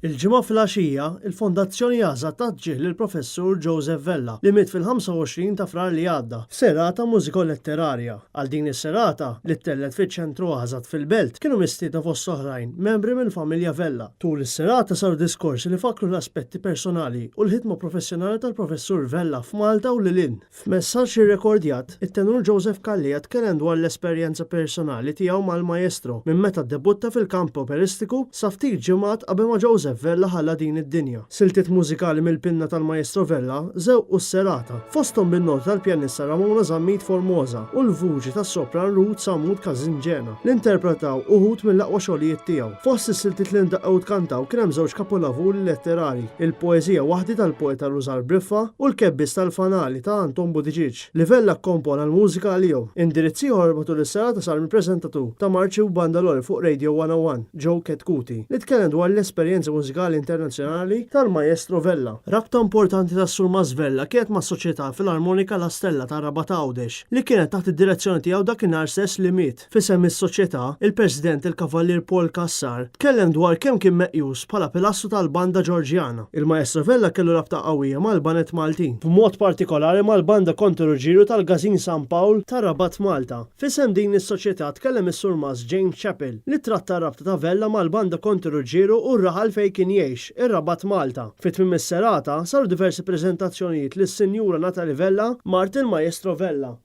Il-ġimgħa filgħaxija, il-Fondazzjoni Għaża taġġieħ lill-Professur Joseph Vella li miet fil-25 ta' frar li għadda f'serata mużiko-letterarja. Għal din is-serata li ttellet fiċ-ċentru Għażat fil-Belt kienu mistiedna fost oħrajn membri mill-familja Vella. Tul is-serata saru diskorsi li fakru l-aspetti personali u l-ħidma professjonali tal-Professur Vella f'Malta u lilin. F'messaġġ irrekordjat, it-tenur Joseph Kallia tkellem dwar l-esperjenza personali tiegħu mal-maestro minn meta ddebutta fil-kamp operistiku sa ftit ġimgħat qabel ma Joseph Vella ħalla din id-dinja. Siltiet mużikali mill-pinna tal-Maestro Vella żewqu s-serata. Fosthom bin-nota tal-pjanista Ramona Zammit Formosa u l-vuċi tas-sopran Ruth Samud Kazinġena li interpretaw uħud mill-aqwa xogħlijiet tiegħu. Fost is-siltiet li ndaqgħu tkantaw kien hemm żewġ kapolavuri letterari, il-poeżija waħdi tal-poeta Rużar Briffa u l-kebbis tal-fanali ta' Anton Budiġiġ li Vella kkompona l-mużika għalihom. Indirizzi ħorbtu lis-serata sar mill-preżentatur ta' Marċi u Bandalori fuq Radio 101, Joe Ketkuti, li tkellem dwar l-esperjenza mużikali internazzjonali tal-Maestro Vella. Rabta importanti tas-Sur Mas Vella kienet ma' soċjetà fil-Armonika La Stella ta' Rabat Għawdex li kienet taħt id-direzzjoni tiegħu dakinhar stess li miet. Fisem is-soċjetà, il-President il-Kavallier Paul Kassar tkellem dwar kemm kien meqjus bħala pilastru tal-banda Ġorġjana. Il-Maestro Vella kellu rabta qawwija mal-Banet Maltin, b'mod partikolari mal-banda Kontrurġiru tal-Gazin San Pawl ta' Rabat Malta. Fisem din is-soċjetà tkellem is-Sur Mas James Chappell li tratta rabta ta' Vella mal-banda Kontrurġiru u r-raħal fejn kien jgħix ir-Rabat Malta. Fit-tmiem is-serata saru diversi preżentazzjonijiet lis-Sinjura Natalie Vella Martin Maestro Vella.